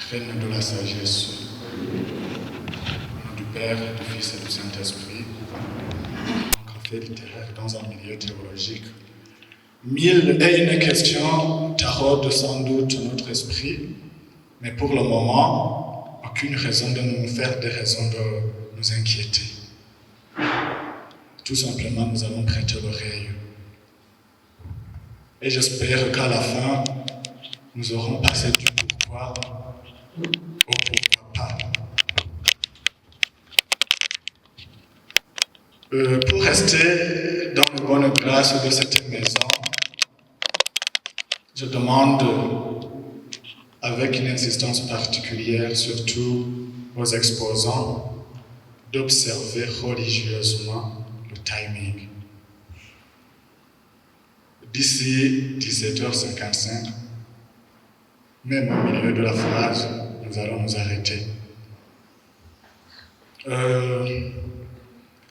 Reine de la sagesse, au nom du Père, du Fils et du Saint-Esprit, en café littéraire dans un milieu théologique. 1001 questions taraudent sans doute notre esprit, mais pour le moment, aucune raison de nous faire des raisons de nous inquiéter. Tout simplement, nous allons prêter l'oreille. Et j'espère qu'à la fin, nous aurons passé du pourquoi au pourquoi pas. Pour rester dans les bonnes grâces de cette maison, je demande, avec une insistance particulière, surtout aux exposants, d'observer religieusement le timing. D'ici 17h55, même au milieu de la phrase, nous allons nous arrêter.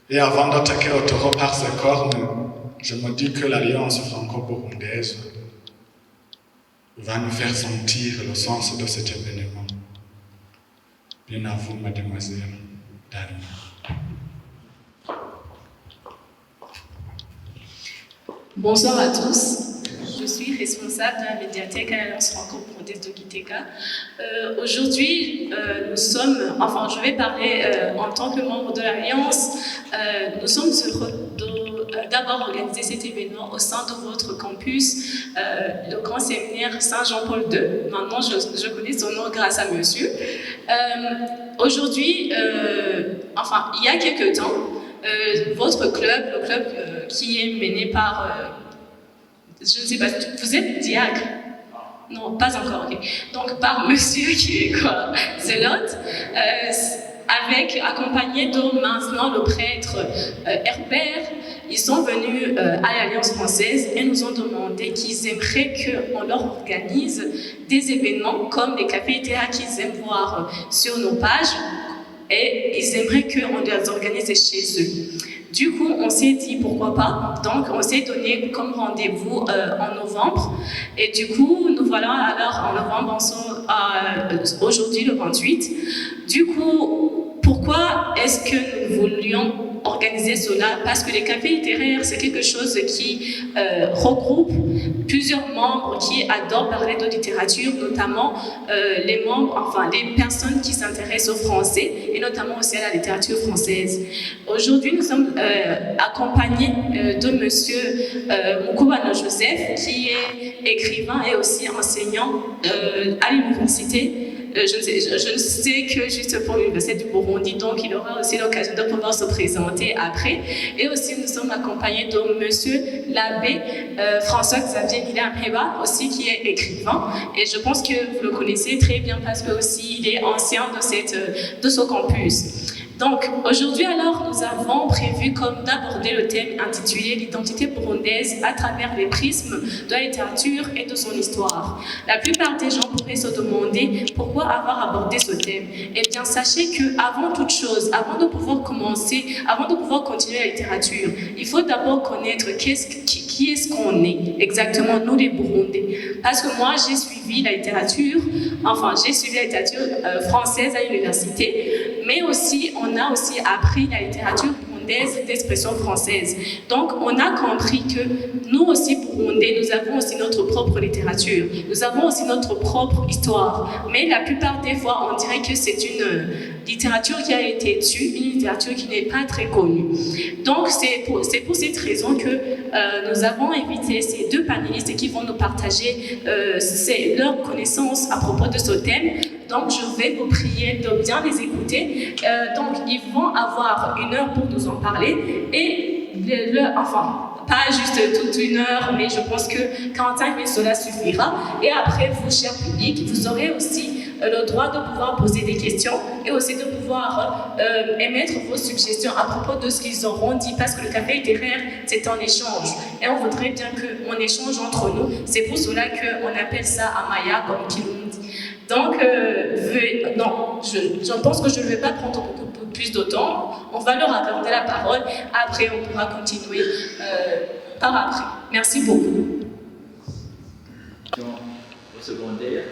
Et avant d'attaquer le taureau par ses cornes, je me dis que l'alliance franco-burundaise va nous faire sentir le sens de cet événement. Bien à vous, mademoiselle Dalma. Bonsoir à tous. Je suis responsable de la médiathèque à l'Alliance franco-burundaise de Gitega. Aujourd'hui, je vais parler en tant que membre de l'Alliance. Nous sommes heureux d'avoir organisé cet événement au sein de votre campus, le grand séminaire Saint-Jean-Paul II. Maintenant, je connais son nom grâce à monsieur. Aujourd'hui, il y a quelques temps, votre club, le club qui est mené par, je ne sais pas, vous êtes diacre? Non, pas encore, ok. Donc, par monsieur qui est quoi, Zélote, accompagné de maintenant le prêtre Herbert, ils sont venus à l'Alliance française et nous ont demandé qu'ils aimeraient qu'on leur organise des événements comme les cafés littéraires qu'ils aiment voir sur nos pages, et ils aimeraient qu'on les organise chez eux. Du coup, on s'est dit pourquoi pas. Donc, on s'est donné comme rendez-vous en novembre. Et du coup, nous voilà alors en novembre, aujourd'hui le 28. Du coup, pourquoi est-ce que nous voulions organiser cela? Parce que les cafés littéraires, c'est quelque chose qui regroupe plusieurs membres qui adorent parler de littérature, notamment les personnes qui s'intéressent au français et notamment aussi à la littérature française. Aujourd'hui, nous sommes accompagnés de monsieur Moukobano Joseph, qui est écrivain et aussi enseignant à l'université. Je ne sais que juste pour l'Université du Burundi, donc il aura aussi l'occasion de pouvoir se présenter après. Et aussi, nous sommes accompagnés de monsieur l'abbé François-Xavier Nila-Mheba, aussi qui est écrivain. Et je pense que vous le connaissez très bien parce que aussi il est ancien de ce campus. Donc, aujourd'hui, alors, nous avons prévu d'aborder le thème intitulé « L'identité burundaise à travers les prismes de la littérature et de son histoire ». La plupart des gens pourraient se demander pourquoi avoir abordé ce thème. Eh bien, sachez qu'avant toute chose, avant de pouvoir continuer la littérature, il faut d'abord connaître qui est-ce qu'on est exactement, nous les Burundais. Parce que moi, j'ai suivi la littérature française à l'université, mais aussi, on a aussi appris la littérature burundaise d'expression française. Donc, on a compris que nous aussi, Burundais, nous avons aussi notre propre littérature. Nous avons aussi notre propre histoire. Mais la plupart des fois, on dirait que c'est une littérature qui a été tue, une littérature qui n'est pas très connue. Donc, c'est pour cette raison que nous avons invité ces deux panélistes qui vont nous partager leurs connaissances à propos de ce thème. Donc, je vais vous prier de bien les écouter. Donc, ils vont avoir 1 heure pour nous en parler. Et, pas juste toute 1 heure, mais je pense que 45 minutes, cela suffira. Et après, vous, cher public, vous aurez aussi le droit de pouvoir poser des questions et aussi de pouvoir émettre vos suggestions à propos de ce qu'ils auront dit, parce que le café littéraire, c'est un échange. Et on voudrait bien qu'on échange entre nous. C'est pour cela qu'on appelle ça Amaya, comme Kirundi. Donc, je pense que je ne vais pas prendre beaucoup plus de temps. On va leur accorder la parole. Après, on pourra continuer par après. Merci beaucoup. Au secondaire,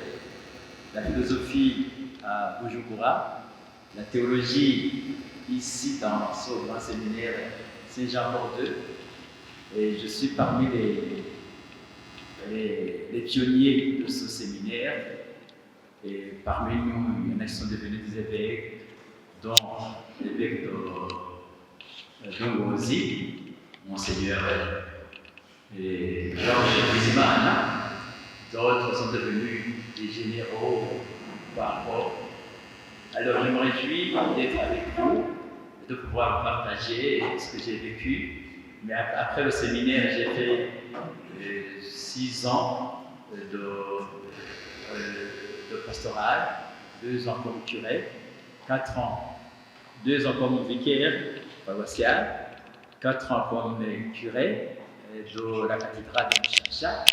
la philosophie à Bujumbura, la théologie ici dans ce grand séminaire Saint-Jean-Paul II. Et je suis parmi les pionniers de ce séminaire. Et parmi nous, il y en a qui sont devenus des évêques, dont l'évêque de Ngozi, Monseigneur Georges Bizimana. D'autres sont devenus des généraux par rapport. Alors je me réjouis d'être avec vous, de pouvoir partager ce que j'ai vécu. Mais après le séminaire, j'ai fait 6 ans de pastoral, 2 ans comme curé, 4 ans, 2 ans comme vicaire paroissial, 4 ans comme curé de la cathédrale de Chacha.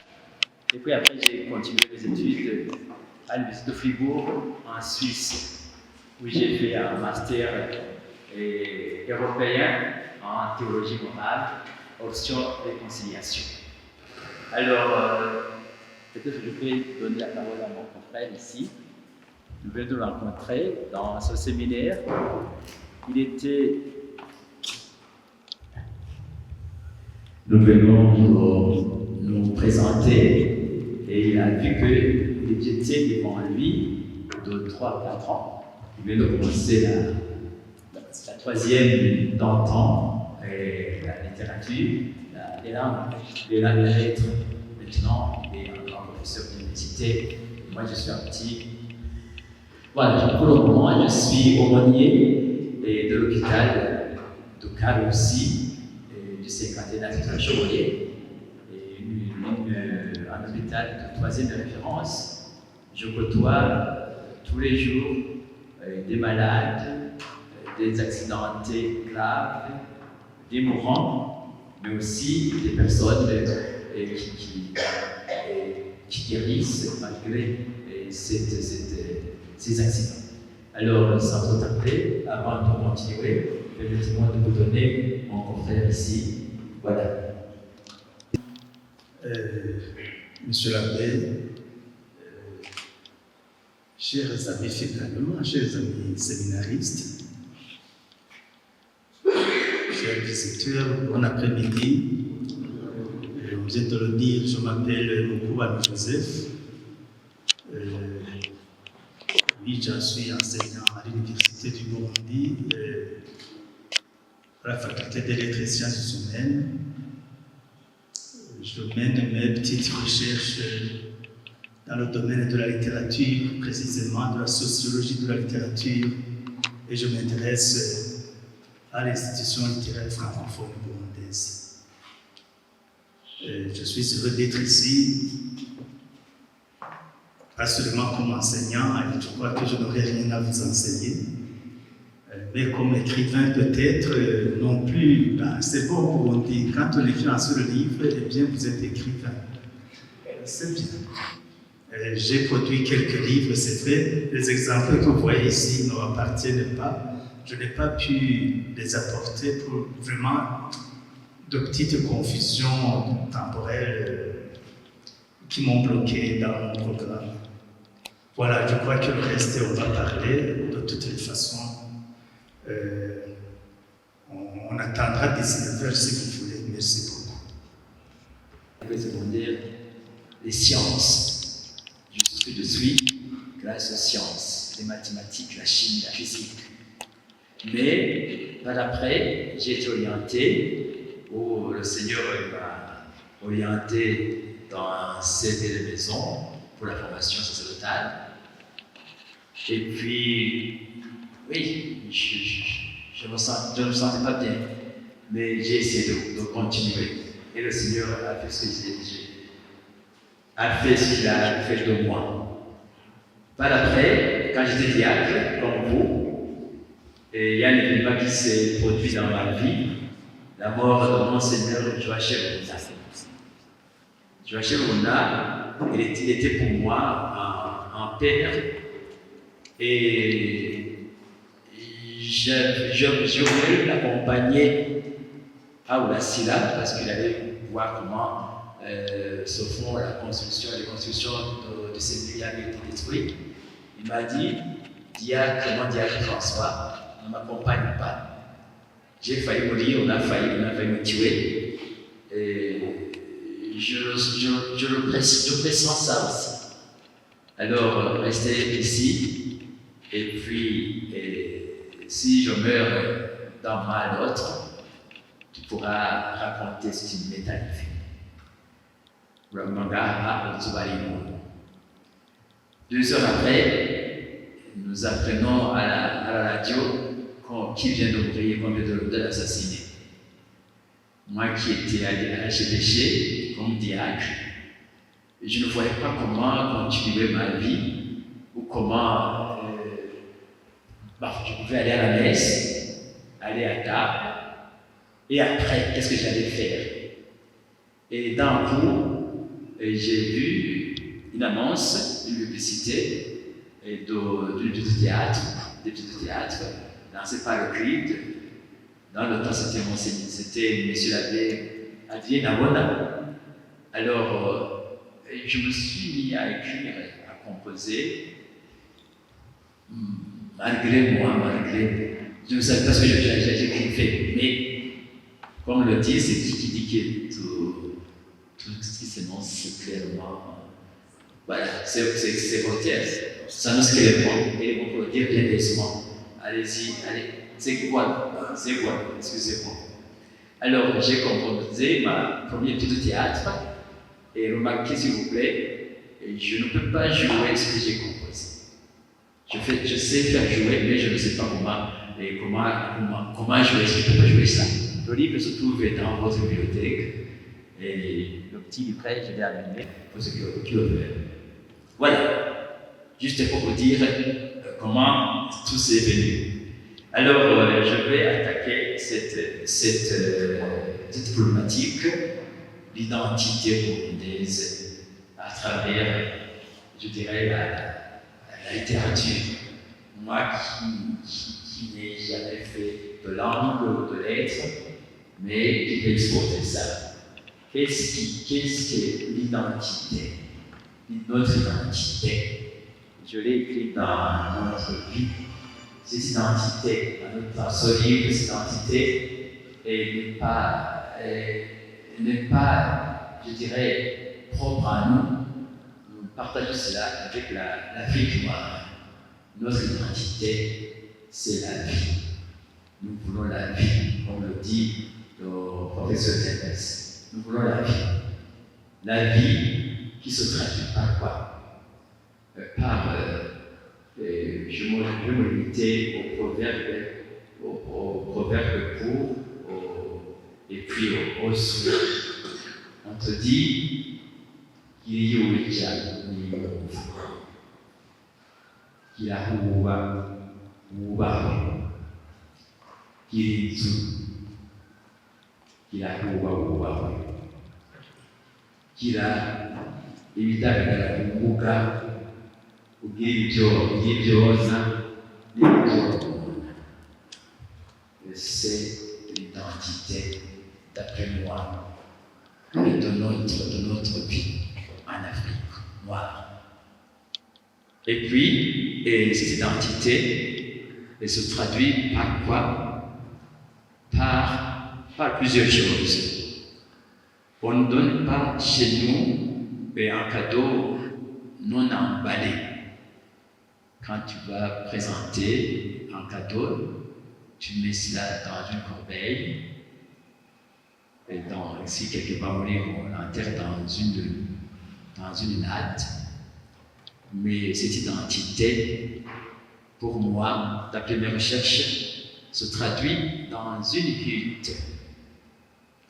Et puis après, j'ai continué mes études à l'Université de Fribourg, en Suisse, où j'ai fait un master européen en théologie morale, option réconciliation. Alors, peut-être que je peux donner la parole à mon confrère ici. Nous venons de le rencontrer dans ce séminaire. Nous venons de nous présenter et il a vu que j'étais devant lui de 3-4 ans. Il vient de commencer la troisième d'antan, la littérature, les langues, les lettres. Maintenant, il est un grand professeur d'université. Moi, je suis un petit. Voilà, pour le moment, je suis aumônier de l'hôpital de Cal aussi, du cinquantenaire de Chevalier, un hôpital de 3e référence. Je côtoie tous les jours des malades, des accidentés graves, des mourants, mais aussi des personnes qui guérissent malgré ces accidents. Alors, sans trop tarder, avant de continuer, permettez-moi de vous donner mon confrère ici. Voilà. Monsieur l'abbé, chers amis finalement, chers amis séminaristes, chers visiteurs, bon après-midi. On vient de le dire, je m'appelle Mukubami Joseph. Oui, je suis enseignant à l'Université du Burundi, à la faculté des lettres et sciences humaines. Je mène mes petites recherches dans le domaine de la littérature, précisément de la sociologie de la littérature, et je m'intéresse à l'institution littéraire francophone burundaise. Je suis heureux d'être ici, pas seulement comme enseignant, et je crois que je n'aurai rien à vous enseigner, mais comme écrivain peut-être non plus. C'est bon pour on dit, quand on écrit un seul livre, eh bien vous êtes écrivain. C'est bien. J'ai produit quelques livres, c'est vrai. Les exemples que vous voyez ici ne m'appartiennent pas. Je n'ai pas pu les apporter pour vraiment de petites confusions temporelles qui m'ont bloqué dans mon programme. Voilà, je crois que le reste, on va parler de toutes les façons. On attendra 19h si vous voulez. Merci beaucoup. Le secondaire, les sciences. Je suis ce que je suis grâce aux sciences, les mathématiques, la chimie, la physique. Mais par après, j'ai été orienté, où le Seigneur m'a orienté dans un CD de maison pour la formation sacerdotale. Et puis, oui, je ne me sentais pas bien, mais j'ai essayé de continuer. Et le Seigneur a fait ce qu'il a fait de moi. Par après, quand j'étais diacre, comme vous, il y a un événement qui s'est produit dans ma vie, la mort de Monseigneur Joachim Rona. Joachim Rona, il était pour moi un père, et j'aurais l'accompagner à Ouassila parce qu'il allait voir comment se font les constructions de ces pays avaient été détruits. Il m'a dit, diacre François, ne m'accompagne pas. J'ai failli mourir, on a failli me tuer. Et je pressens ça aussi. Alors, restez ici, et puis, si je meurs d'un mal à l'autre, tu pourras raconter ce qui m'est arrivé. Ramanga Tubarimo. 2 heures après, nous apprenons à la radio qui vient de mourir, qu'on vient de l'assassiner. Moi qui étais à l'archevêché comme diacre, je ne voyais pas comment continuer ma vie ou comment je pouvais aller à la messe, aller à table, et après, qu'est-ce que j'allais faire? Et d'un coup, j'ai vu une annonce, une publicité du théâtre, des pièces de théâtre, lancées par le CRID. Dans le temps, c'était M. l'abbé Adrien Nabona. Alors, je me suis mis à écrire, à composer, malgré moi, je ne savais pas ce que j'écrivais, mais comme le dit, c'est qui dit que tout ce qui s'énonce clairement. Voilà, c'est Voltaire. Ça nous clairement, et on peut le dire bien aisément. Allez-y, allez, c'est quoi, excusez-moi. Alors, j'ai composé ma première pièce de théâtre, et remarquez s'il vous plaît, je ne peux pas jouer ce que j'ai composé. Je sais faire jouer, mais je ne sais pas comment jouer, je ne peux pas jouer ça. Le livre se trouve dans votre bibliothèque, et le petit livret, je l'ai amené pour ceux qui le veulent. Voilà, juste pour vous dire comment tout s'est venu. Alors, je vais attaquer cette problématique, l'identité burundaise, à travers, je dirais, la littérature. Moi qui n'ai jamais fait de langue ou de lettres, mais qui vais exporter ça. Qu'est-ce que l'identité? Notre identité. Je l'ai écrit dans notre vie. Cette identité, à notre façon libre, cette identité n'est pas, je dirais, propre à nous. Nous partageons cela avec l'Afrique noire. Notre identité, c'est la vie. Nous voulons la vie, comme le dit le professeur Tepes. Nous voulons la vie. La vie qui se traduit par quoi? Je me limiter au proverbe court et puis au souhait. On te dit qu'il y a eu déjà qu'il a qu'il a ibitaka kukumbuka ubwibyoza c'est l'identité d'après moi de notre vie en Afrique noire. Et puis, cette identité se traduit par quoi? Par plusieurs choses. On ne donne pas chez nous un cadeau non emballé. Quand tu vas présenter un cadeau, tu mets cela dans une corbeille, et si quelque part on l'enterre dans une natte. Mais cette identité, pour moi, d'après mes recherches, se traduit dans une hutte,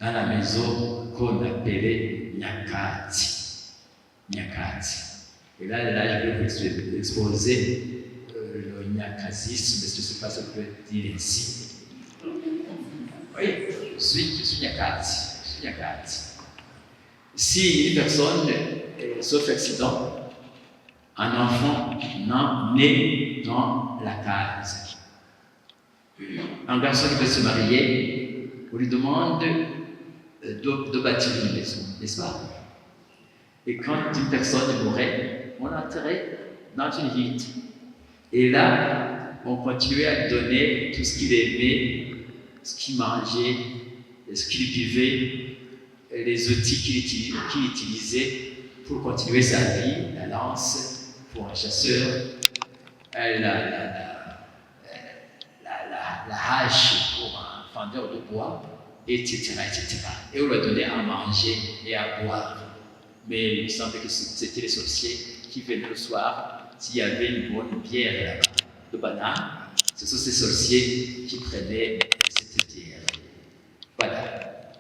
dans la maison qu'on appelait Nyakati. Et là, je vais vous exposer le nyakazisme, je ne sais pas ce que je peux dire ici. Oui, je suis Nyakati. Si une personne, sauf accident, un enfant né dans la case, un garçon qui veut se marier, on lui demande de bâtir une maison, n'est-ce pas? Et quand une personne mourait, on l'enterrait dans une hutte. Et là, on continuait à lui donner tout ce qu'il aimait, ce qu'il mangeait, ce qu'il buvait, les outils qu'il utilisait pour continuer sa vie, la lance pour un chasseur, la hache pour un fendeur de bois, etc., etc. Et on lui donnait à manger et à boire. Mais il me semblait que c'était les sorciers qui venaient le soir, s'il y avait une bonne bière là-bas, de banane, ce sont ces sorciers qui prenaient cette bière. Voilà.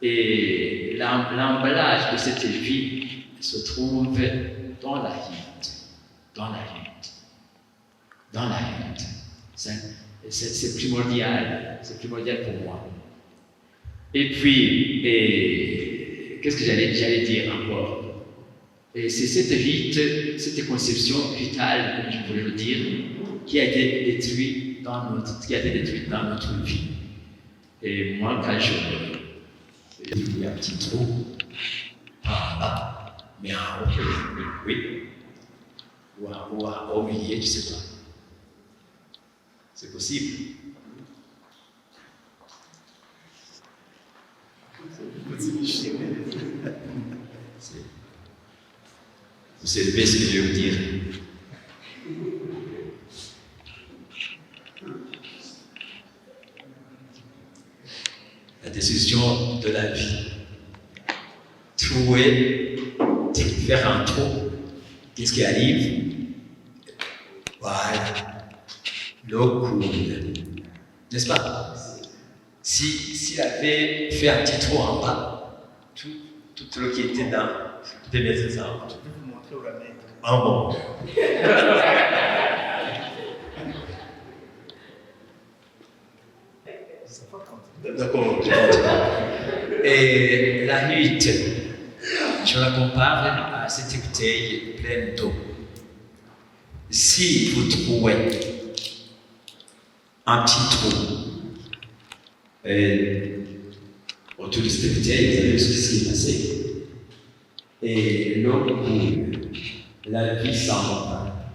Et l'emballage de cette vie se trouve dans la hutte. Dans la hutte. Dans la hutte. C'est primordial. C'est primordial pour moi. Et puis, qu'est-ce que j'allais dire encore? Et c'est cette hutte, cette conception vitale, comme je pourrais le dire, qui a été détruite dans notre vie. Et moi, quand j'ai vu un petit trou, pas en bas, mais en haut, oui, ou au milieu, je ne sais pas. C'est possible. Vous savez ce que je vais vous dire. La décision de la vie. Trouver, faire un trou. Qu'est-ce qui arrive? Voilà. L'eau coule. N'est-ce pas? S'il avait fait un petit trou en bas, toute l'eau qui était dans des maisons, ça. Je peux vous montrer où la mettre. Ah bon. D'accord, je continue. Et la hutte, je la compare à cette bouteille pleine d'eau. Si vous trouvez un petit trou autour de cette bouteille, vous avez vu ce qui s'est passé. Et l'eau coule, la vie s'en va.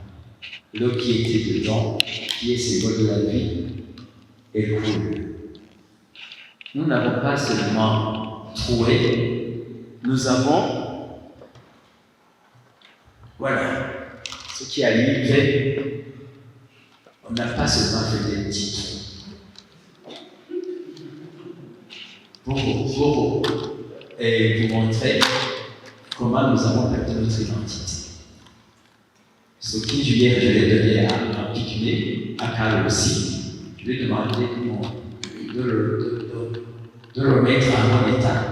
L'eau qui était dedans, qui est symbole de la vie, elle coule. Nous n'avons pas seulement trouvé, nous avons, voilà, ce qui arrive, on n'a pas seulement fait des petits trous. Pour vous montrer comment nous avons perdu notre identité. Ce qui, hier, je l'ai donné à Piculet, à Carl aussi, je lui ai demandé de le mettre en bon état.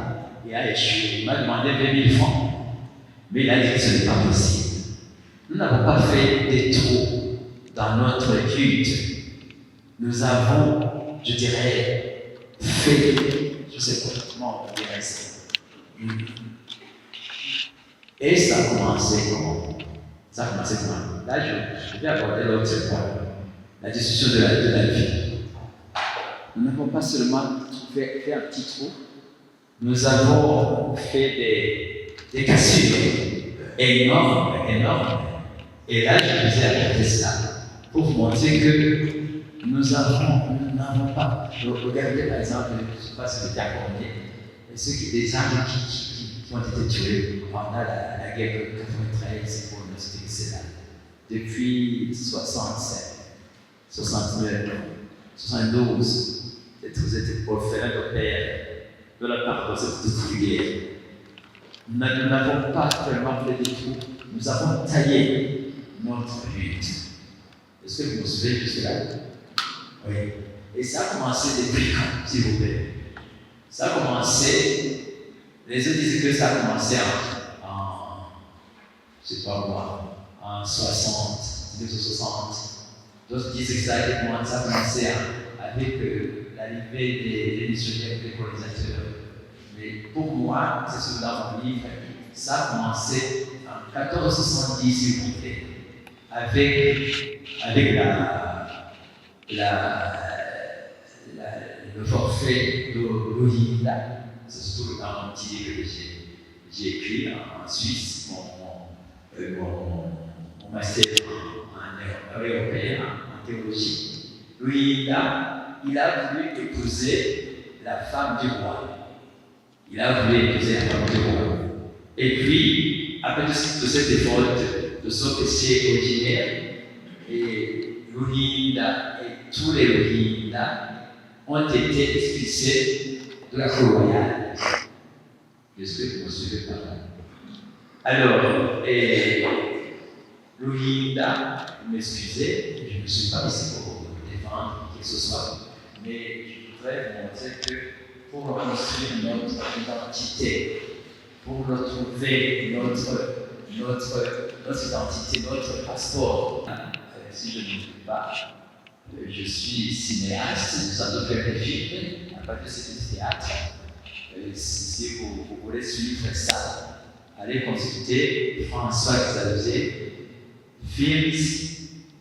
Il a échoué. Il m'a demandé 20 000 francs. Mais il a dit que ce n'est pas possible. Nous n'avons pas fait des trous dans notre hutte. Nous avons, je dirais, fait, je ne sais pas comment on dirait ça. Et ça a commencé comment? Ça a commencé comment? Là, je vais aborder l'autre point. La discussion de la vie. Nous n'avons pas seulement fait un petit trou, nous avons fait des cassures énormes. Et là, je vous ai apporté ça pour vous montrer que nous n'avons pas. Regardez par exemple, je ne sais pas si vous avez accordé, des arbres qui ont été tués pendant la guerre de 93 pour l'Université de Cédal. Depuis 65, 69, 72. Vous êtes orphelins de père de la part de cette petite guerre. Nous n'avons pas vraiment fait des trous, nous avons taillé notre hutte. Est-ce que vous vous souvenez de cela? Oui. Et ça a commencé depuis quand, s'il vous plaît? Ça a commencé, les autres disaient que ça a commencé je ne sais pas moi, en 60, 1960. D'autres disaient que ça a commencé avec l'arrivée des missionnaires, des colonisateurs. Mais pour moi, c'est ce dans mon livre, ça a commencé en 1470, s'il vous plaît, avec le forfait de l'Olinda. C'est surtout dans mon petit livre que j'ai écrit en Suisse, mon master en européen, en théologie. Lui, il a voulu épouser la femme du roi. Il a voulu épouser la femme du roi. Et puis, après tout cet effort de son péché originaire, et Lulinda et tous les Lulinda ont été expulsés de la cour royale. J'espère que vous me suivez par là. Alors, Lulinda m'excusez, je ne suis pas ici pour défendre qui que ce soit, mais je voudrais vous montrer que pour reconstruire notre identité, pour retrouver notre identité, notre passeport, si je ne m'oublie pas, je suis cinéaste, nous avons fait des films, à partir de ce théâtre. Si vous voulez suivre ça, allez consulter François Xavier, Films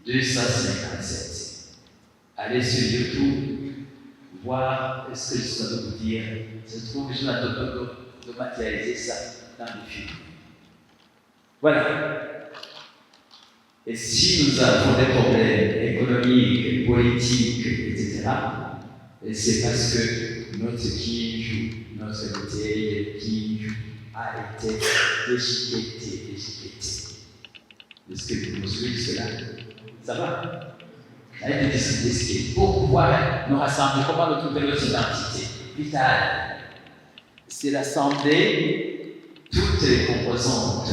257. Allez sur YouTube, voir ce que je suis en train de vous dire. Je trouve que je suis en train de matérialiser ça dans le film. Voilà. Et si nous avons des problèmes économiques, politiques, etc., c'est parce que notre Kinju, notre bouteille de Kinju a été déchiquetée. Est-ce que vous suivez cela? Ça va? A été déchiquetée. Pour pouvoir nous rassembler, comment retrouver notre identité vitale? C'est l'assembler toutes les composantes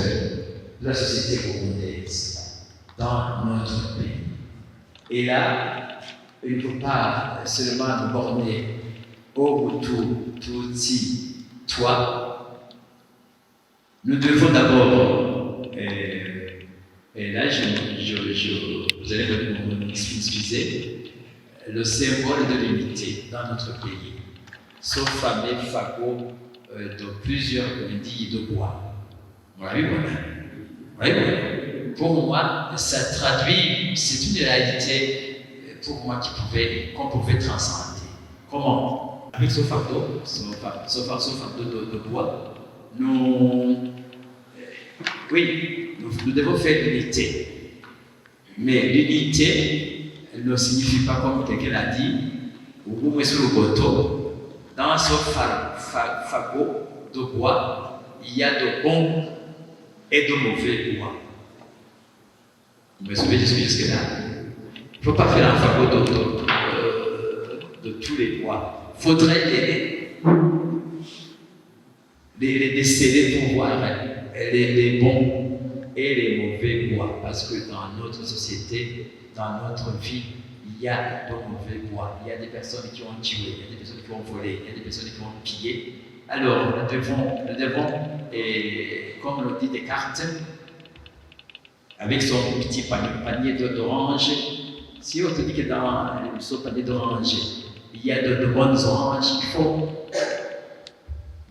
de la société burundaise dans notre pays. Et là, il ne faut pas seulement nous borner au Hutu, Tutsi, toi. Nous devons d'abord, et là vous allez m'excuser, le symbole de l'unité dans notre pays, sauf fameux fagots de plusieurs lundis de bois. Oui. Pour moi, ça traduit, c'est une réalité pour moi qu'on pouvait transcender. Comment? Avec ce fardeau de bois, nous devons faire l'unité. Mais l'unité ne signifie pas, comme quelqu'un l'a dit, ou sur le bateau, dans ce fagot de bois, il y a de bons et de mauvais bois. Vous me suivez jusque-là? Il ne faut pas faire un fagot de tous les bois. Il faudrait les déceler pour voir les bons et les mauvais bois. Parce que dans notre société, dans notre vie, il y a de mauvais bois. Il y a des personnes qui ont tué, il y a des personnes qui ont volé, il y a des personnes qui ont pillé. Alors, nous devons comme le dit Descartes, avec son petit panier d'oranges, si on te dit que dans ce panier d'oranges, il y a de bonnes oranges, il faut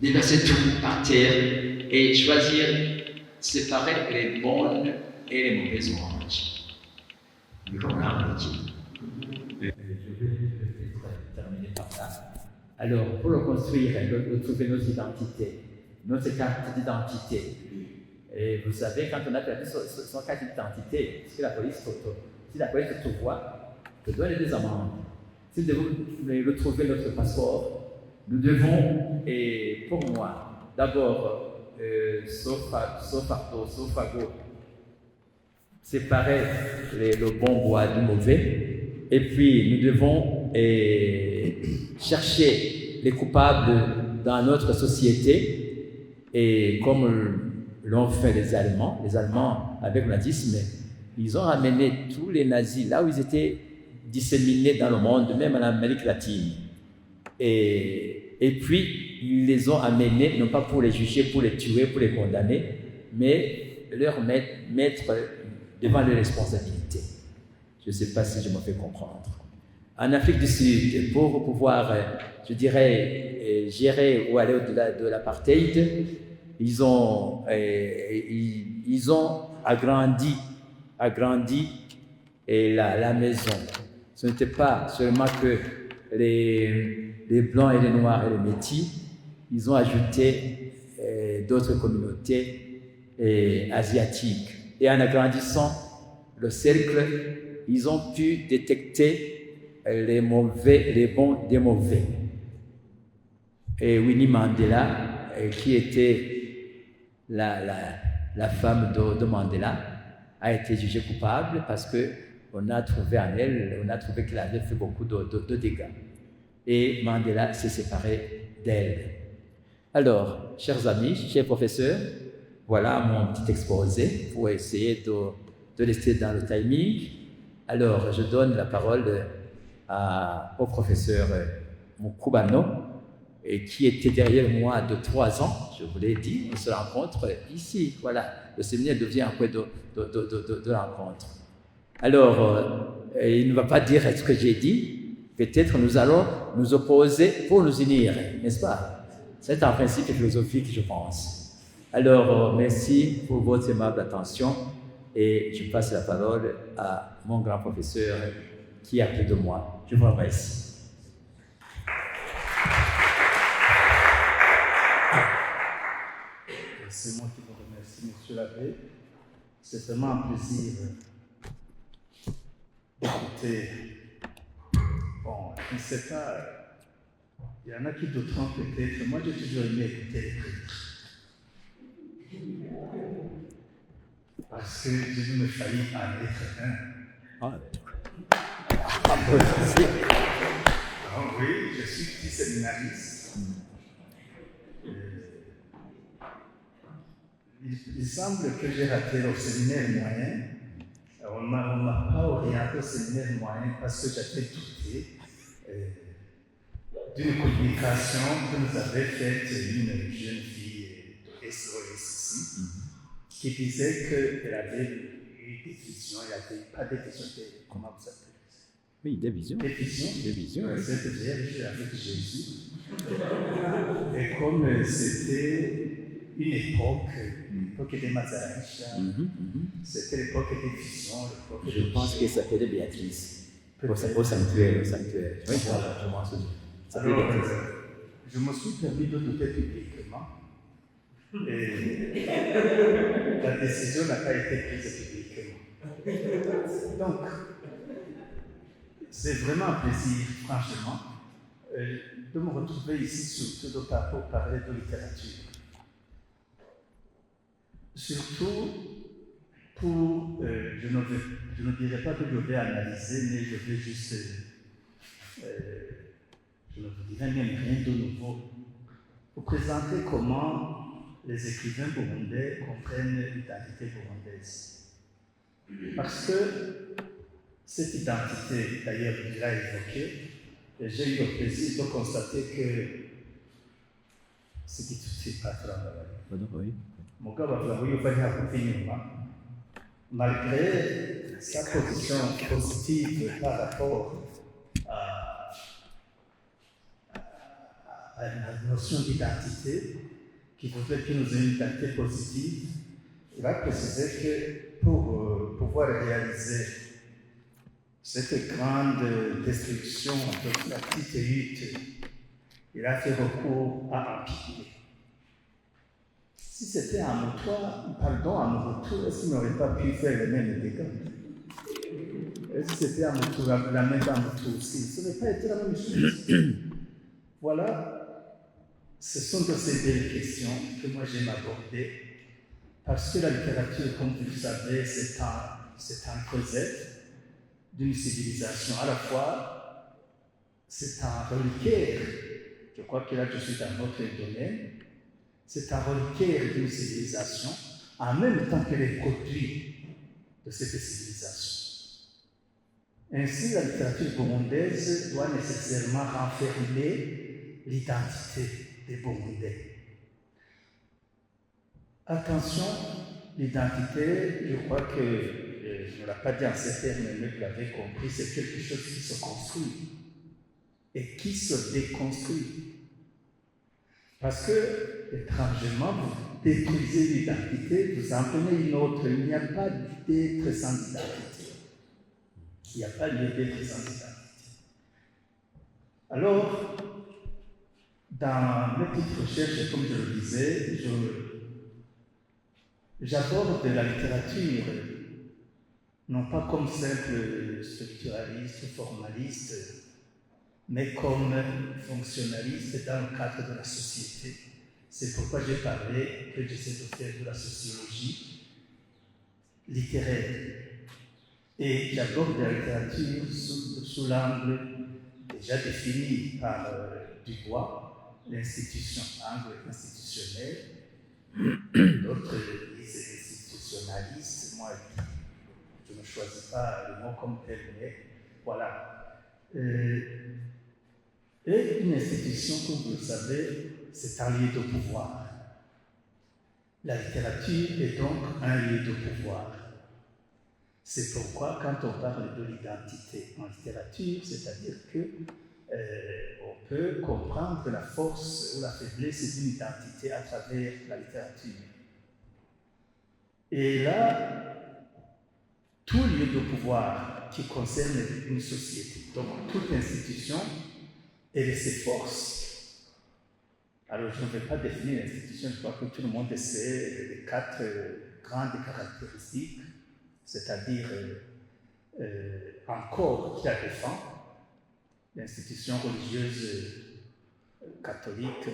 déverser tout par terre et choisir, séparer les bonnes et les mauvaises oranges. Mais comme l'arbre dit. Je vais terminer par ça. Alors, pour le construire, trouver notre identité, notre carte d'identité. Et vous savez, quand on a perdu son carte d'identité, si la police te voit, te donne des amendes. Si nous devons retrouver notre passeport, nous devons, et pour moi, d'abord, Sofago, séparer le bon bois du mauvais, et puis nous devons chercher les coupables dans notre société, et comme l'ont fait les Allemands avec le nazisme, ils ont ramené tous les nazis là où ils étaient disséminés dans le monde, même en Amérique latine. Et puis, ils les ont amenés, non pas pour les juger, pour les tuer, pour les condamner, mais leur mettre devant les responsabilités. Je ne sais pas si je me fais comprendre. En Afrique du Sud, pour pouvoir, je dirais, gérer ou aller au-delà de l'apartheid, ils ont agrandi la maison. Ce n'était pas seulement que les Blancs et les Noirs et les Métis, ils ont ajouté d'autres communautés asiatiques. Et en agrandissant le cercle, ils ont pu détecter les mauvais, les bons des mauvais. Et Winnie Mandela, qui était la femme de Mandela, a été jugée coupable parce qu'on a trouvé en elle, on a trouvé qu'elle avait fait beaucoup de dégâts. Et Mandela s'est séparé d'elle. Alors, chers amis, chers professeurs, voilà mon petit exposé pour essayer de rester dans le timing. Alors, je donne la parole au professeur Moukubano, et qui était derrière moi de 3 ans, je vous l'ai dit, on se rencontre ici, voilà, le séminaire devient un point de rencontre. Alors, il ne va pas dire ce que j'ai dit, peut-être nous allons nous opposer pour nous unir, n'est-ce pas? C'est un principe philosophique, je pense. Alors, merci pour votre aimable attention, et je passe la parole à mon grand professeur qui est à côté de moi. Je vous remercie. C'est moi qui vous remercie, Monsieur l'abbé. C'est vraiment un plaisir d'écouter. Bon, je ne sais pas, il y en a qui douteront peut-être. Moi, j'ai toujours aimé écouter les prêtres. Parce que Jésus me faillit en être un. Oui, je suis petit séminariste. Il semble que j'ai raté le séminaire moyen. On ne m'a pas orienté au séminaire moyen parce que j'avais douté d'une communication que nous avait faite une jeune fille de SOS ici, qui disait qu'elle avait eu des visions, elle n'avait pas des visions, comment vous appelez? Oui, des visions. Des visions. Des visions. Cette vierge avec Jésus. Et comme c'était une époque des Mazariches, c'était l'époque des visions, l'époque des... Je pense qu'elle s'appelait Béatrice. Au sanctuaire. Oui, je m'en souviens. Alors, je me suis permis de douter publiquement. Et la décision n'a pas été prise publiquement. Donc, c'est vraiment un plaisir, franchement, de me retrouver ici, surtout pour parler de littérature. Surtout pour, je ne dirais pas que je vais analyser, mais je vais juste, je ne vous dirai même rien de nouveau, pour présenter comment les écrivains burundais comprennent l'identité burundaise. Parce que cette identité, d'ailleurs, il l'a évoquée, et j'ai eu le plaisir de constater que c'est tout de suite pas Oui. Mugabo Flavio malgré sa position positive par rapport à la notion d'identité, qui voudrait que nous ayons une identité positive, il va préciser que pour pouvoir réaliser cette grande destruction de la petite élite, il a fait recours à un pilier. Si c'était un motoir, pardon, un motour, est-ce qu'il n'aurait pas pu faire les mêmes dégâts? Et si c'était un motour, la main d'un motour aussi, ce n'aurait pas été la même chose. Voilà, ce sont de ces belles questions que moi j'aime aborder, parce que la littérature, comme vous le savez, c'est un creuset d'une civilisation. À la fois, c'est un reliquaire, je crois que là je suis dans notre domaine, c'est un reliquaire d'une civilisation, en même temps que les produits de cette civilisation. Ainsi, la littérature burundaise doit nécessairement renfermer l'identité des Burundais. Attention, l'identité, je crois que, je ne l'ai pas dit en ces termes, mais vous l'avez compris, c'est quelque chose qui se construit et qui se déconstruit. Parce que, étrangement, vous détruisez l'identité, vous en prenez une autre. Il n'y a pas d'être sans identité. Il n'y a pas lieu d'être sans identité. Alors, dans mes petites recherches, comme je le disais, j'aborde la littérature non pas comme simple structuraliste, formaliste, mais comme fonctionnaliste dans le cadre de la société. C'est pourquoi j'ai parlé que j'essaie de faire de la sociologie littéraire. Et j'aborde la littérature sous l'angle déjà défini par Dubois, l'institution, angle institutionnel. D'autres disent institutionnaliste. Moi, je ne choisis pas le mot comme tel, mais voilà. Et une institution, comme vous le savez, c'est un lieu de pouvoir. La littérature est donc un lieu de pouvoir. C'est pourquoi, quand on parle de l'identité en littérature, c'est-à-dire qu'on peut comprendre la force ou la faiblesse d'une identité à travers la littérature. Et là, tout lieu de pouvoir qui concerne une société, donc toute institution, elle s'efforce. Alors, je ne vais pas définir l'institution, je crois que tout le monde sait les 4 grandes caractéristiques, c'est-à-dire un corps qui la défend, l'institution religieuse catholique,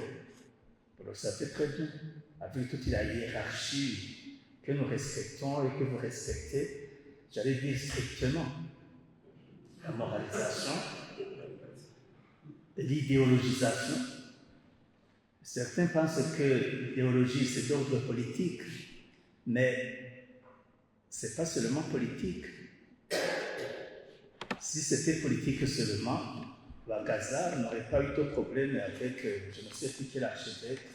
vous le savez très bien, avec toute la hiérarchie que nous respectons et que vous respectez, j'allais dire strictement, la moralisation, l'idéologisation. Certains pensent que l'idéologie c'est d'ordre politique, mais ce n'est pas seulement politique. Si c'était politique seulement, Gaza n'aurait pas eu de problème avec, je ne sais plus quel archevêque,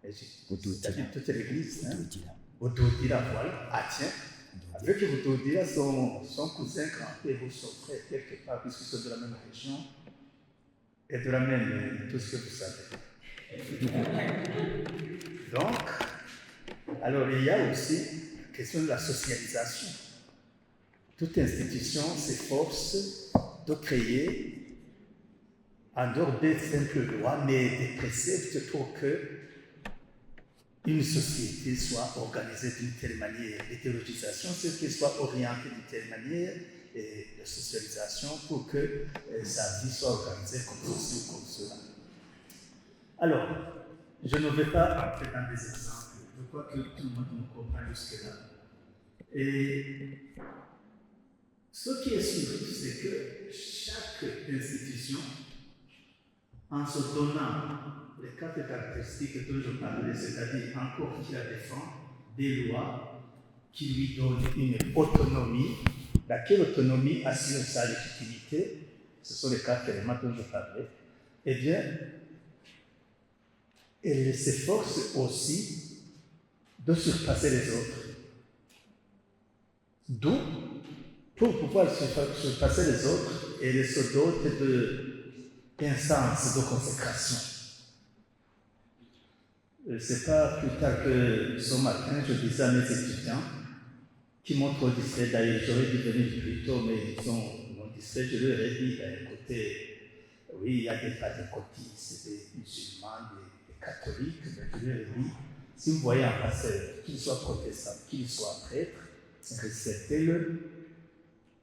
c'est-à-dire toute l'église, Ododila, voilà, ah tiens, avec Ododila, son cousin, grand-père ou son frère, quelque part, puisqu'ils sont de la même région, et de la même, tout ce que vous savez. Donc, alors il y a aussi la question de la socialisation. Toute institution s'efforce de créer, en dehors des simples lois, mais des préceptes pour que une société soit organisée d'une telle manière. L'idéologisation, c'est qu'elle soit orientée d'une telle manière, et la socialisation pour que sa vie soit organisée comme ceci ou comme cela. Alors, je ne vais pas entrer dans des exemples. Je crois que tout le monde me comprend jusque-là. Et ce qui est sûr, c'est que chaque institution, en se donnant les 4 caractéristiques dont je parlais, c'est-à-dire un corps qui la défend, des lois qui lui donnent une autonomie, laquelle autonomie assure sa légitimité, ce sont les 4 éléments dont je parlais, eh bien, elle s'efforce aussi de surpasser les autres. D'où, pour pouvoir surpasser les autres, elle se dote d'instances de consécration. C'est pas plus tard que ce matin, je disais à mes étudiants, qui m'ont trop distrait, d'ailleurs j'aurais dû venir plus tôt, mais ils m'ont distrait, je leur ai dit d'un côté, oui, il y a des pentecôtistes, des musulmans, des catholiques, mais je leur ai dit, si vous voyez un pasteur, qu'il soit protestant, qu'il soit prêtre, respectez-le,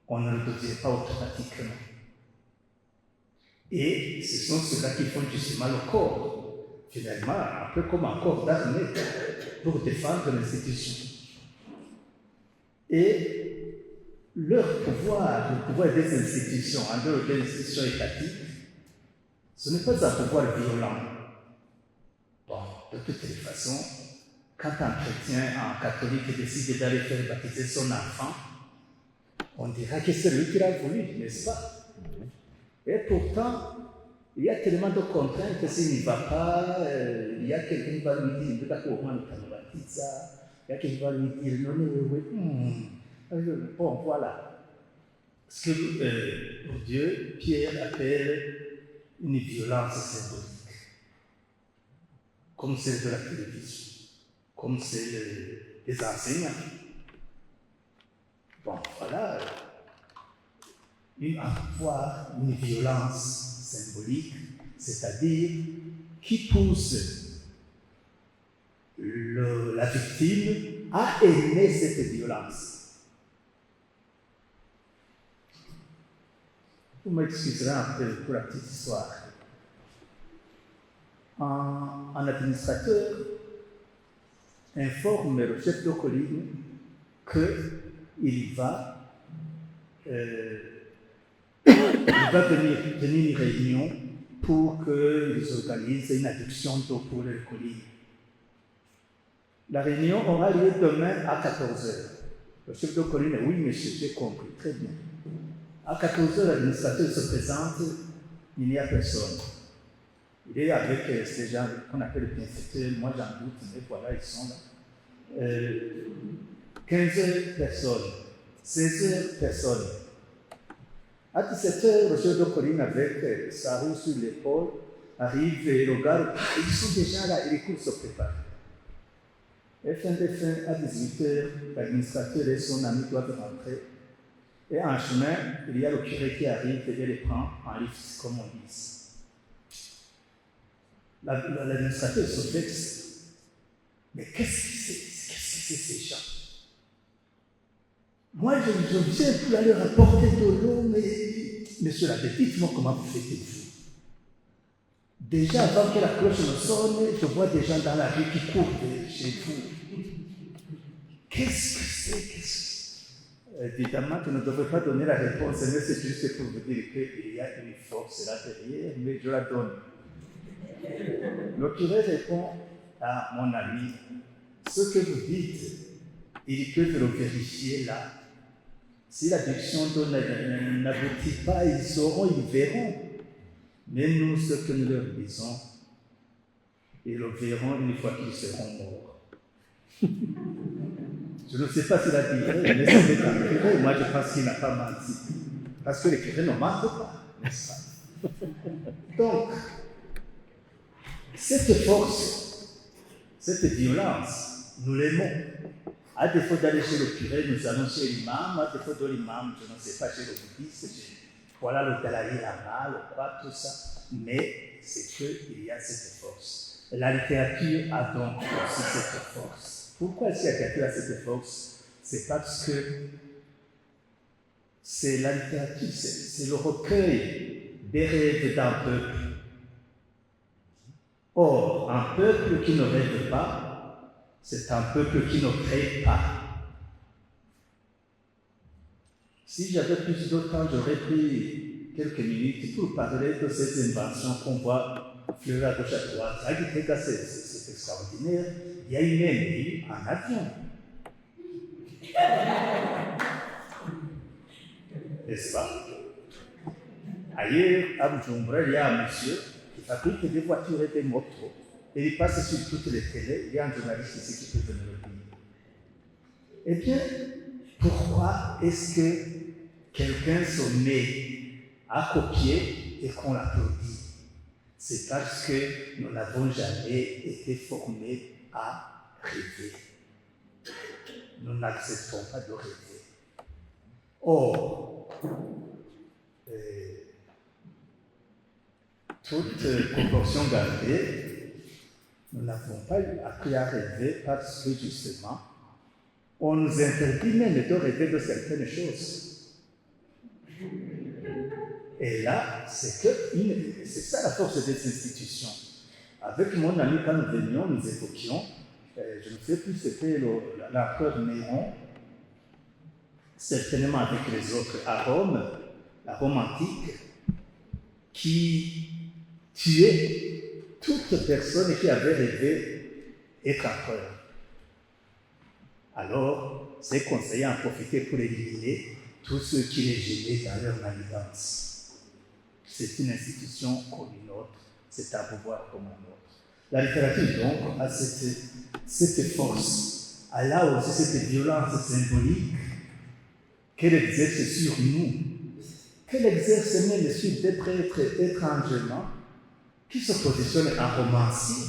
on ne le devient pas automatiquement. Et ce sont ceux-là qui font justement le corps, finalement, un peu comme un corps d'armée, pour défendre l'institution. Et leur pouvoir, le pouvoir des institutions, en dehors des institutions étatiques, ce n'est pas un pouvoir violent. Bon, de toutes les façons, quand un chrétien, un catholique décide d'aller faire baptiser son enfant, on dira que c'est lui qui l'a voulu, n'est-ce pas? Et pourtant, il y a tellement de contraintes que s'il n'y va pas, il y a quelqu'un qui va lui dire, il y a quelqu'un qui va lui dire, non, oui, bon, voilà. Ce que pour Dieu, Pierre appelle une violence symbolique, comme celle de la télévision, comme celle des enseignants. Bon, voilà, un pouvoir, une violence symbolique, c'est-à-dire qui pousse la victime à aimer cette violence. Vous m'excuserez un peu pour la petite histoire. Un administrateur informe le chef de colline qu'il va, venir tenir une réunion pour qu'ils organisent une adduction d'eau pour les collines. La réunion aura lieu demain à 14h. Le chef de colline, oui, monsieur, j'ai compris, très bien. À 14h, l'administrateur se présente, il n'y a personne. Il est avec ces gens qu'on appelle les bienfaiteurs, moi j'en doute, mais voilà, ils sont là. 15h, personne. 16h, personne. À 17h, le chef de colline, avec sa roue sur l'épaule, arrive et regarde, ils sont déjà là, et les cours se préparent. Et fin de fin, à 18h, l'administrateur et son ami doivent rentrer. Et en chemin, il y a le curé qui arrive et les prend en lift, comme on dit. L'administrateur se vexe. Mais qu'est-ce que c'est ces gens? Moi, je viens pour aller rapporter de l'eau, mais monsieur l'abbé, dites-moi comment vous faites-vous. Déjà, avant que la cloche ne sonne, je vois des gens dans la rue qui courent chez vous. Qu'est-ce que c'est? Évidemment, tu ne devrais pas donner la réponse, mais c'est juste pour vous dire qu'il y a une force là derrière, mais je la donne. Le curé répond à mon ami, ce que vous dites, ils peuvent le vérifier là. Si l'adduction d'eau n'aboutit pas, ils sauront, ils verront. Mais nous, ce que nous leur disons, ils le verront une fois qu'ils seront morts. Je ne sais pas s'il a dit vrai, mais c'est un curé. Moi, je pense qu'il n'a pas menti. Parce que les curés ne mentent pas, n'est-ce pas? Donc, cette force, cette violence, nous l'aimons. À défaut d'aller chez le curé, nous allons chez l'imam. À défaut de l'imam, je ne sais pas, chez le bouddhiste, voilà le Dalai Lama, le roi, tout ça. Mais c'est qu'il y a cette force. La littérature a donc aussi cette force. Pourquoi est-ce que la littérature a cette force? C'est parce que c'est la littérature, c'est le recueil des rêves d'un peuple. Or, un peuple qui ne rêve pas, c'est un peuple qui ne crée pas. Si j'avais plus de temps, j'aurais pris quelques minutes pour parler de ces inventions qu'on voit fleurir à gauche à droite. C'est extraordinaire. Il y a une même en avion. N'est-ce pas? Ailleurs, à Bujumbura, il y a un monsieur qui fabrique des voitures et des motos. Et il passe sur toutes les télés. Il y a un journaliste ici qui peut venir le dire. Eh bien, pourquoi est-ce que quelqu'un se met à copier et qu'on l'applaudit? C'est parce que nous n'avons jamais été formés à rêver. Nous n'acceptons pas de rêver. Or, toute proportion gardée, nous n'avons pas appris à rêver parce que justement, on nous interdit même de rêver de certaines choses. Et là, c'est ça la force des institutions. Avec mon ami, quand nous venions, nous évoquions, je ne sais plus, c'était l'empereur Néron, certainement avec les autres à Rome antique, qui tuait toute personne qui avait rêvé être empereur. Alors, ces conseillers en profitaient pour éliminer tous ceux qui les gênaient dans leur manigance. C'est une institution comme une autre, c'est un pouvoir comme un autre. La littérature, donc, a cette force, elle a aussi cette violence symbolique qu'elle exerce sur nous, qu'elle exerce même sur des prêtres étrangement qui se positionnent en romancier.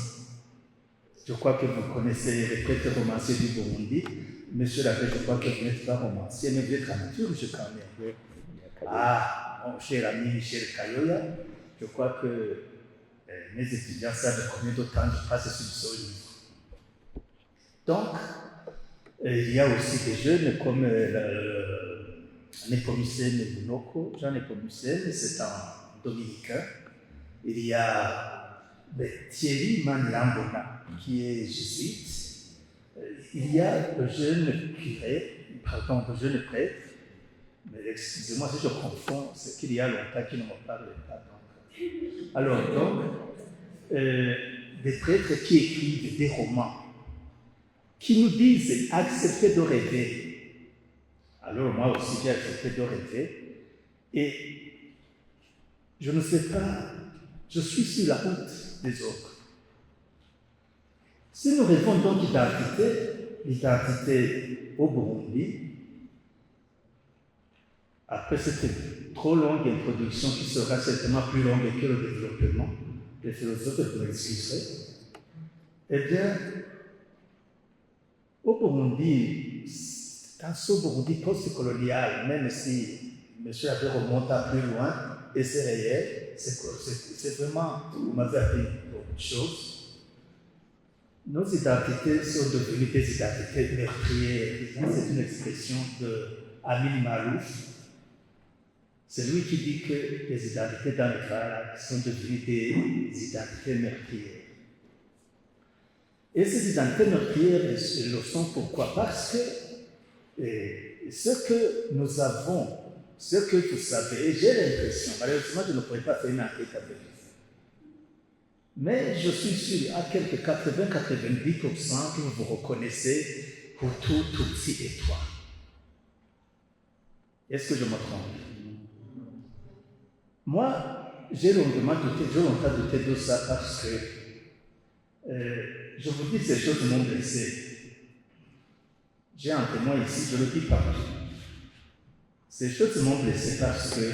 Je crois que vous connaissez les prêtres romanciers du Burundi. Monsieur l'abbé, je crois que vous n'êtes pas romancier, mais vous êtes dramaturge quand même. Ah, mon cher ami Michel Kayoya, je crois que mes étudiants savent combien de temps je passe sur ce livre. Donc, il y a aussi des jeunes comme Nepomucène Bunoko. Jean Nepomucène, c'est un dominicain. Il y a Thierry Manlambona, qui est jésuite. Il y a le jeune prêtre, mais excusez-moi si je confonds, c'est qu'il y a longtemps qu'il ne me parle pas. Des prêtres qui écrivent des romans, qui nous disent acceptez de rêver. Alors moi aussi j'ai accepté de rêver, et je ne sais pas, je suis sur la route des autres. Si nous rêvons donc l'identité au Burundi, après cette trop longue introduction qui sera certainement plus longue que le développement, les philosophes me l'excuseraient, eh bien, au Burundi, dans ce Burundi post-colonial, même si M. Abbé remonte à plus loin, et c'est réel, c'est vraiment, vous m'avez appris beaucoup de choses. Nos identités sont devenues des identités meurtrières. C'est une expression de Amin Maalouf. C'est lui qui dit que les identités dans le Ghana sont devenues des identités meurtrières. Et ces identités meurtrières le sont pourquoi? Parce que ce que nous avons, ce que vous savez, et j'ai l'impression, malheureusement je ne pourrais pas faire une enquête avec vous, mais je suis sûr à quelques 80-90% que vous vous reconnaissez Hutu, Tutsi et toi. Est-ce que je me trompe? Moi, j'ai longtemps douté de ça parce que je vous dis, ces choses m'ont blessé. J'ai un témoin ici, je le dis partout. Ces choses m'ont blessé parce que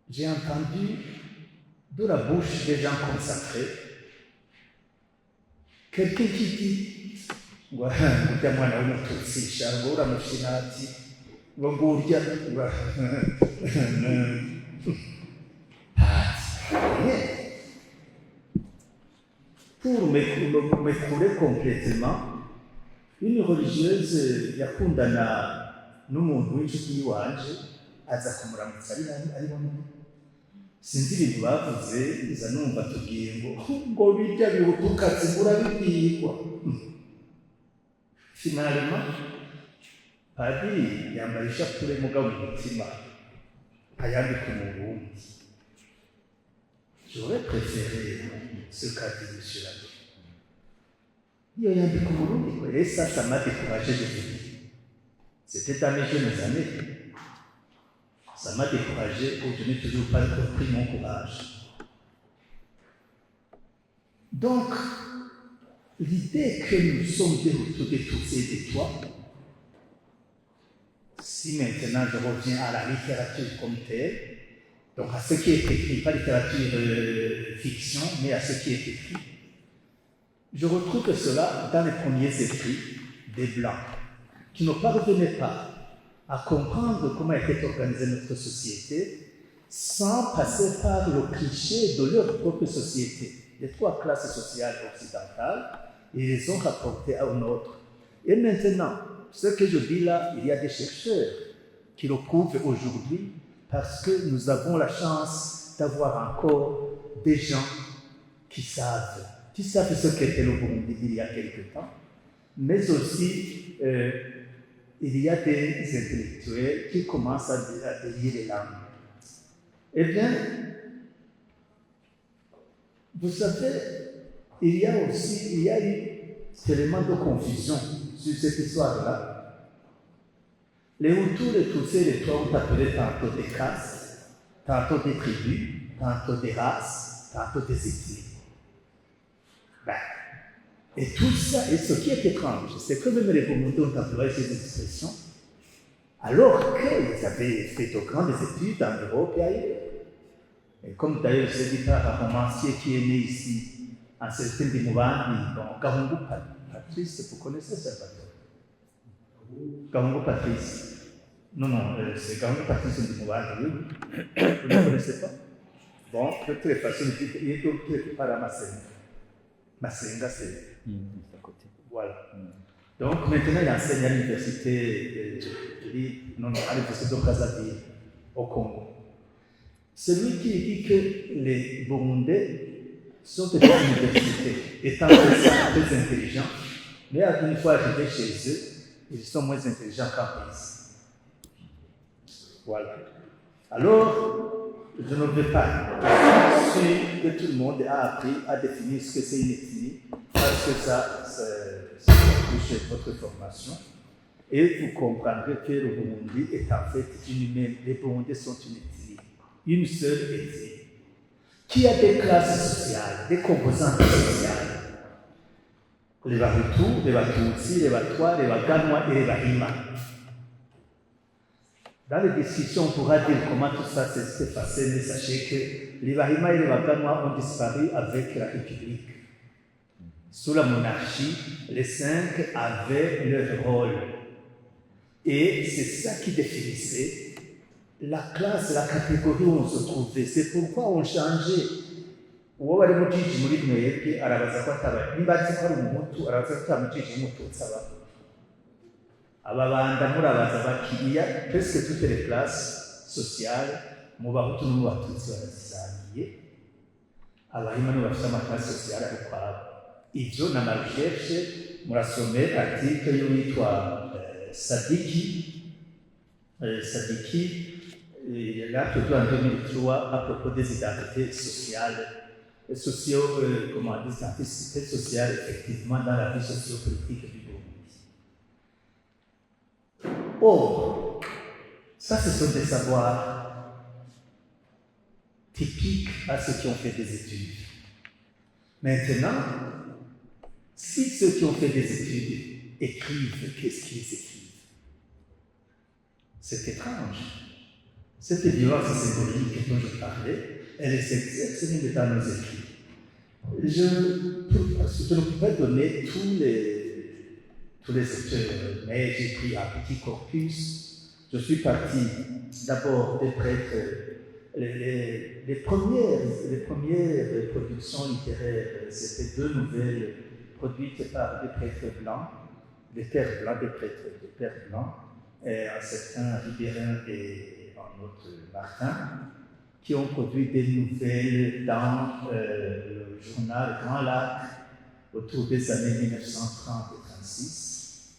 j'ai entendu de la bouche des gens consacrés quelqu'un qui dit pour m'écouler complètement, une religieuse yakundana n'umuntu w'inshuti yiwanje aza kumuramutsa ari bamwe sinzi ibintu bavuze iza numva tubwiye ngo bijya bihutukazi murabibwirwa. Finalement padiri yambaye ishapure mugabo mu mutima ayandika umurundi. J'aurais préféré ce qu'a dit M. Labbé. Il y a un peu et ça m'a découragé de venir. C'était dans mes jeunes années. Ça m'a découragé et je n'ai toujours pas repris mon courage. Donc, l'idée que nous sommes des Tutsis et des toi, si maintenant je reviens à la littérature comme telle, donc à ce qui est écrit, pas littérature fiction, mais à ce qui est écrit, je retrouve cela dans les premiers écrits des Blancs, qui ne parvenaient pas à comprendre comment était organisée notre société sans passer par le cliché de leur propre société. Les trois classes sociales occidentales, ils les ont rapportées à une autre. Et maintenant, ce que je dis là, il y a des chercheurs qui le prouvent aujourd'hui parce que nous avons la chance d'avoir encore des gens qui savent ce qu'était le Burundi il y a quelque temps, mais aussi il y a des intellectuels qui commencent à délier les langues. Eh bien, vous savez, il y a eu tellement de confusion sur cette histoire-là. Les Hutus, les Tutsis et les Twa ont appelé tantôt des castes, tantôt des tribus, tantôt des races, tantôt des ethnies. Et tout ça, et ce qui est étrange, c'est que même les Burundais ont employé ces expressions, alors qu'ils avaient fait de grandes études en Europe et ailleurs. Et comme d'ailleurs je l'ai dit par un romancier qui est né ici, un certain Dimubandi, Gahungu Patrice, vous connaissez Salvatore? Gahungu Patrice. Non, c'est Gahungu Patrice Dimubandi, oui. Vous ne connaissez pas? Bon, de toutes les façons, il est donc par Masenga. Masenga, c'est à côté. Voilà. Donc maintenant, il enseigne à l'université de Brazzaville, au Congo. Celui qui dit que les Burundais sont des universités, étant très intelligents, mais une fois arrivés chez eux, ils sont moins intelligents qu'en pays. Voilà. Alors, je ne veux pas. Je suis sûr que tout le monde a appris à définir ce que c'est une ethnie, parce que ça touche votre formation. Et vous comprendrez que le Burundi est en fait les Burundais sont une ethnie, une seule ethnie, qui a des classes sociales, des composantes sociales. Les Bahutu, les Batutsi, les Batwa, les Baganwa et les Bahima. Dans les discussions, on pourra dire comment tout ça s'est passé, mais sachez que les Bahima et les Baganwa ont disparu avec la République. Sous la monarchie, les 5 avaient leur rôle. Et c'est ça qui définissait la classe, la catégorie où on se trouvait. C'est pourquoi on changeait. Uwo bari mu jiji muri mwebwe arabaza ko ataba nimba azi ko ari umuhutu arabaza ko atamujiji umututsi aba ababanda murabaza bakiriya presque toutes les classes sociales mu bahutu no mu batutsi barazisangiye abahima no bafite amaklasi sociale ari kwabo. Ivyo na marecherche murasomera article y'uwitwa Sadiki, il a produit en 2003 à propos des identités sociales, identités sociales effectivement dans la vie sociopolitique du Burundi. Or, ça ce sont des savoirs typiques à ceux qui ont fait des études. Maintenant, si ceux qui ont fait des études écrivent, qu'est-ce qu'ils écrivent? C'est étrange. Cette violence symbolique dont je parlais, elle s'exerce même dans nos écrits. Je ne peux pas donner tous les auteurs, mais j'ai pris un petit corpus. Je suis parti d'abord des prêtres. Les premières productions littéraires, c'était 2 nouvelles produites par des prêtres blancs, des pères blancs, un certain Ribérin et un autre Martin, qui ont produit des nouvelles dans le journal Grand Lac autour des années 1930 et 1936.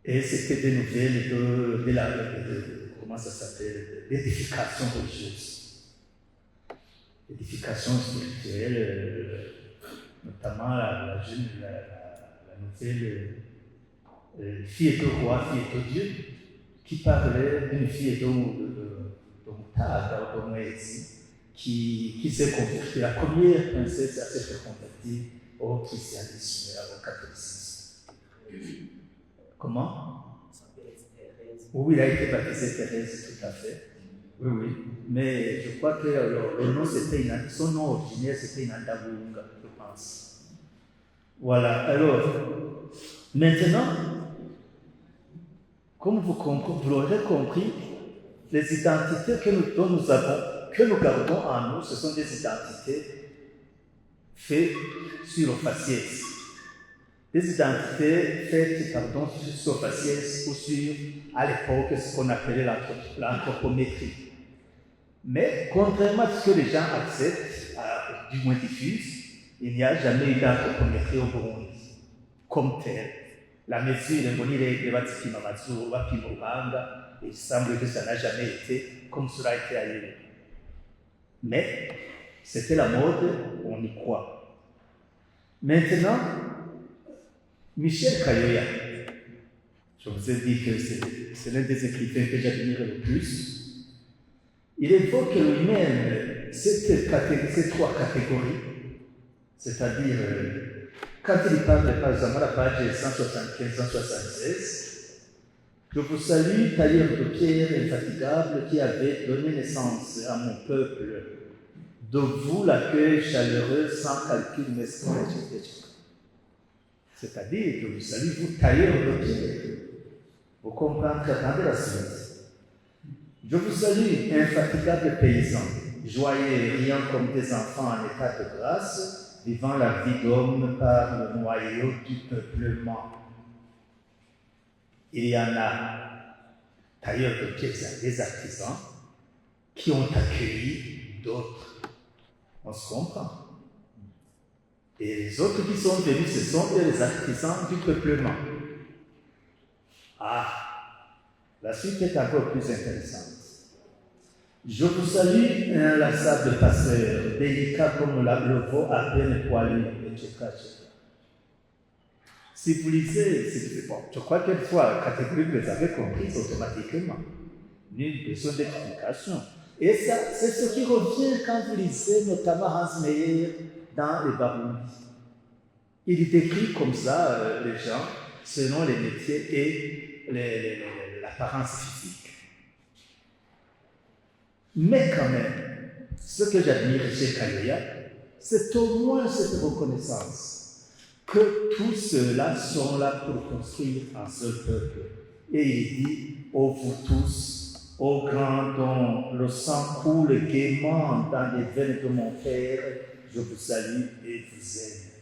Et c'était des nouvelles d'édification religieuse, d'édification spirituelle, notamment la nouvelle Fille de roi, fille de Dieu, qui parlait d'une fille de Moutarda, de Moïse, qui s'est convertie, la première princesse à s'être convertie au christianisme et au catholicisme. Comment? Oui, il a été baptisé Thérèse, tout à fait. Oui. Mais je crois que le nom, son nom originel, c'était Inandabunga, je pense. Voilà, alors, maintenant, comme vous l'aurez compris, les identités que nous gardons en nous, ce sont des identités faites sur le faciès. Des identités faites, sur le faciès ou sur, à l'époque, ce qu'on appelait l'anthropométrie. Mais, contrairement à ce que les gens acceptent, du moins diffusent, il n'y a jamais eu d'anthropométrie au Burundi, comme tel. La mesure de Bonire Batikima Mazuru, Bapimuranga, il semble que ça n'a jamais été comme cela a été ailleurs. Mais c'était la mode, on y croit. Maintenant, Michel Kayoya, je vous ai dit que c'est l'un des écrivains que j'admire le plus. Il évoque lui-même ces 3 catégories, c'est-à-dire quand il parle par exemple à la page 175-176, je vous salue, tailleur de pierre infatigable qui avait donné naissance à mon peuple, de vous l'accueil chaleureux sans calcul mesquin. C'est-à-dire, je vous salue, vous tailleur de pierre. Vous comprenez, attendez la suite. Je vous salue, infatigable paysan, joyeux et riant comme des enfants en état de grâce, vivant la vie d'homme par le noyau du peuplement. il y en a tailleurs de pièces, des artisans qui ont accueilli d'autres. On se comprend. Et les autres qui sont venus, ce sont les artisans du peuplement. Ah, la suite est encore plus intéressante. Je vous salue, inlassable pasteur, délicat comme le veau à peine poilu, etc. Si vous lisez, bon, je crois qu'une fois, catégorie, vous les avez comprises automatiquement. Nul besoin d'explication. Et ça, c'est ce qui revient quand vous lisez notamment Hans Meyer dans les Baroudi. Il décrit comme ça les gens selon les métiers et l'apparence physique. Mais quand même, ce que j'admire chez Kaloya, c'est au moins cette reconnaissance que tous ceux-là sont là pour construire un seul peuple. Et il dit, ô vous tous, ô grands dont le sang coule gaiement dans les veines de mon Père, je vous salue et vous aime.